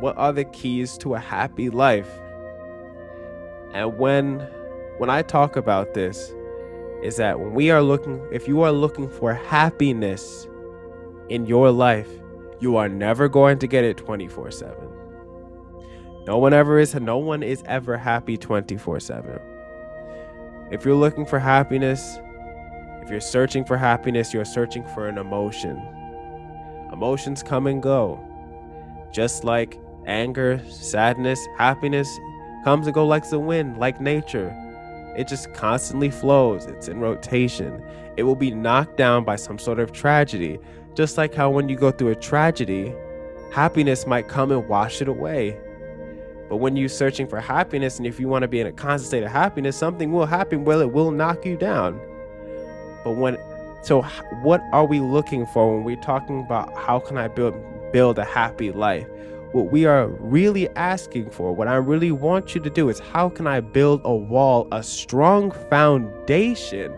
What are the keys to a happy life? And when I talk about this, is that if you are looking for happiness in your life, you are never going to get it 24/7. No one is ever happy 24/7. If you're looking for happiness, if you're searching for happiness, you're searching for an emotion. Emotions come and go. Just like anger, sadness, happiness comes and go like the wind, like nature. It just constantly flows. It's in rotation. It will be knocked down by some sort of tragedy. Just like how when you go through a tragedy, happiness might come and wash it away. But when you're searching for happiness, and if you want to be in a constant state of happiness, something will happen where it will knock you down. So what are we looking for when we're talking about how can I build a happy life? What we are really asking for, what I really want you to do is, how can I build a wall, a strong foundation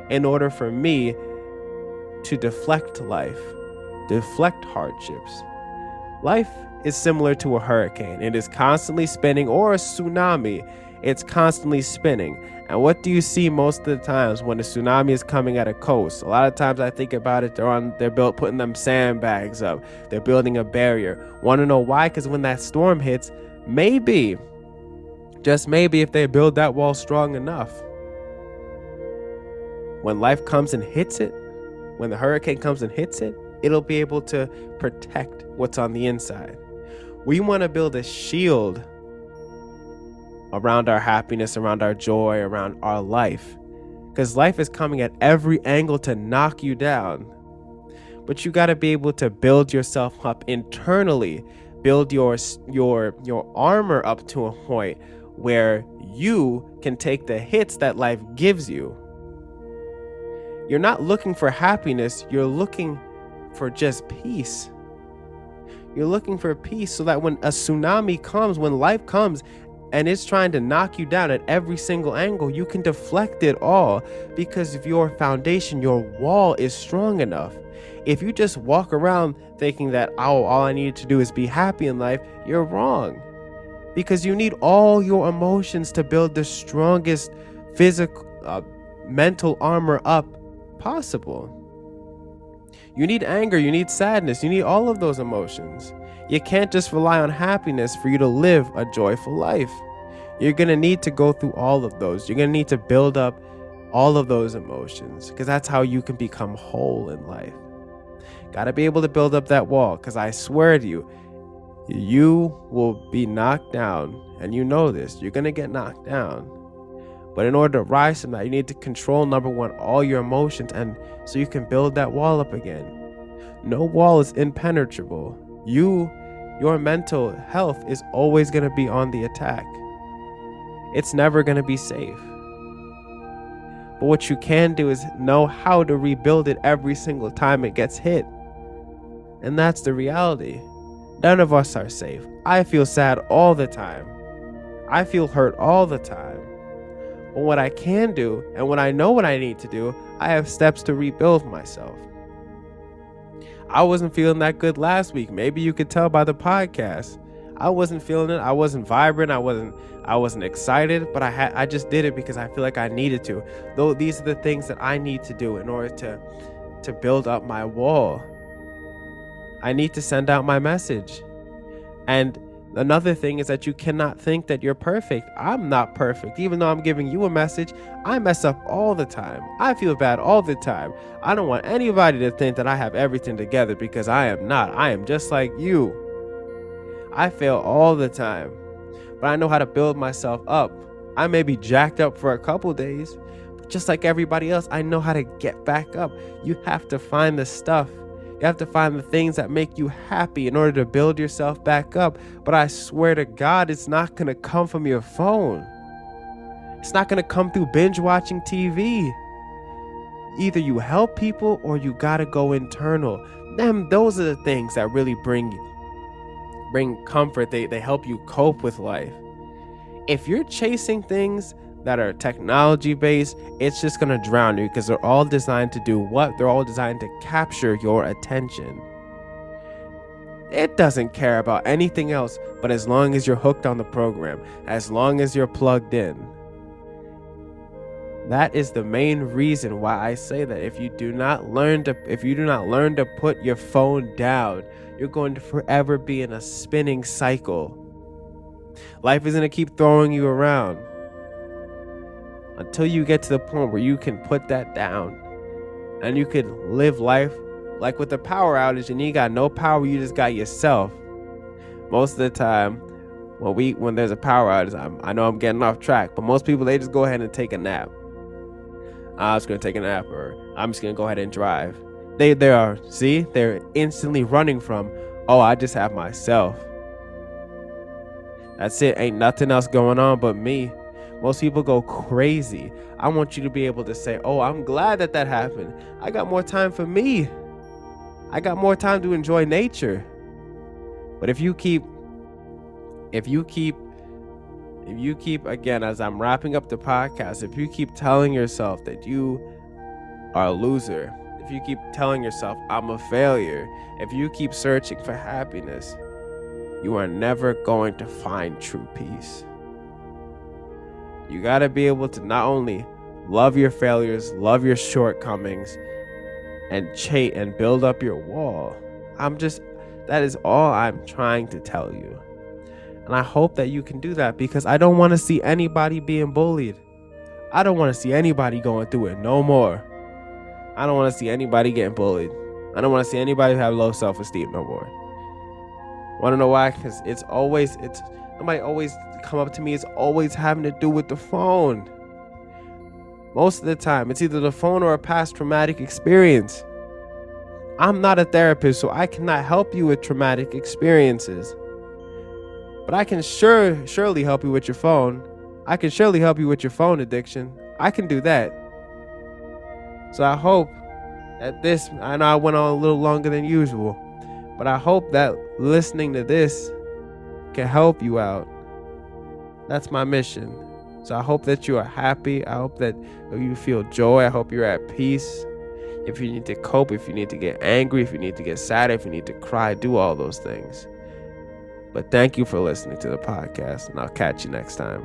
in order for me to deflect life, deflect hardships? Life is similar to a hurricane. It is constantly spinning, or a tsunami. It's constantly spinning. And what do you see most of the times when a tsunami is coming at a coast? A lot of times I think about it, they're putting them sandbags up. They're building a barrier. Want to know why? Because when that storm hits, maybe, just maybe, if they build that wall strong enough, when life comes and hits it, when the hurricane comes and hits it, it'll be able to protect what's on the inside. We want to build a shield around our happiness, around our joy, around our life, because life is coming at every angle to knock you down. But you got to be able to build yourself up internally, build your armor up to a point where you can take the hits that life gives you. You're not looking for happiness, you're looking for just peace. You're looking for peace so that when a tsunami comes, when life comes and it's trying to knock you down at every single angle, you can deflect it all because of your foundation, your wall is strong enough. If you just walk around thinking that, oh, all I need to do is be happy in life, you're wrong. Because you need all your emotions to build the strongest physical, mental armor up possible. You need anger, you need sadness, you need all of those emotions. You can't just rely on happiness for you to live a joyful life. You're going to need to go through all of those. You're going to need to build up all of those emotions, because that's how you can become whole in life. Got to be able to build up that wall, because I swear to you, you will be knocked down, and you know this. You're going to get knocked down. But in order to rise from that, you need to control, number one, all your emotions, and so you can build that wall up again. No wall is impenetrable. Your mental health is always going to be on the attack. It's never going to be safe. But what you can do is know how to rebuild it every single time it gets hit. And that's the reality. None of us are safe. I feel sad all the time. I feel hurt all the time. But what I can do, and when I know what I need to do, I have steps to rebuild myself. I wasn't feeling that good last week. Maybe you could tell by the podcast. I wasn't feeling it. I wasn't vibrant. I wasn't excited, but I just did it because I feel like I needed to. Though these are the things that I need to do in order to build up my wall. I need to send out my message. And another thing is that you cannot think that you're perfect. I'm not perfect. Even though I'm giving you a message, I mess up all the time. I feel bad all the time. I don't want anybody to think that I have everything together, because I am not. I am just like you. I fail all the time, but I know how to build myself up. I may be jacked up for a couple days, but just like everybody else, I know how to get back up. You have to find the stuff. You have to find the things that make you happy in order to build yourself back up. But I swear to God, it's not going to come from your phone. It's not going to come through binge watching TV. Either you help people or you got to go internal. Those are the things that really bring comfort. They help you cope with life. If you're chasing things that are technology based, it's just going to drown you, because they're all designed to do what? They're all designed to capture your attention. It doesn't care about anything else, but as long as you're hooked on the program, as long as you're plugged in. That is the main reason why I say that if you do not learn to put your phone down, you're going to forever be in a spinning cycle. Life is going to keep throwing you around until you get to the point where you can put that down and you can live life like with a power outage and you got no power, you just got yourself. Most of the time when there's a power outage, I know I'm getting off track, but most people, they just go ahead and take a nap. I'm just going to take a nap, or I'm just going to go ahead and drive. They're instantly running from, oh, I just have myself. That's it. Ain't nothing else going on but me. Most people go crazy. I want you to be able to say, oh, I'm glad that happened. I got more time for me. I got more time to enjoy nature. But if you keep, again, as I'm wrapping up the podcast, if you keep telling yourself that you are a loser, if you keep telling yourself, I'm a failure, if you keep searching for happiness, you are never going to find true peace. You got to be able to not only love your failures, love your shortcomings, and build up your wall. That is all I'm trying to tell you. And I hope that you can do that, because I don't want to see anybody being bullied. I don't want to see anybody going through it no more. I don't want to see anybody getting bullied. I don't want to see anybody have low self-esteem no more. Want to know why? Because somebody always come up to me. It's always having to do with the phone. Most of the time, it's either the phone or a past traumatic experience. I'm not a therapist, so I cannot help you with traumatic experiences. But I can surely help you with your phone. I can surely help you with your phone addiction. I can do that. So I hope that I know I went on a little longer than usual, but I hope that listening to this can help you out. That's my mission. So I hope that you are happy. I hope that you feel joy. I hope you're at peace. If you need to cope, if you need to get angry, if you need to get sad, if you need to cry, do all those things. But thank you for listening to the podcast, and I'll catch you next time.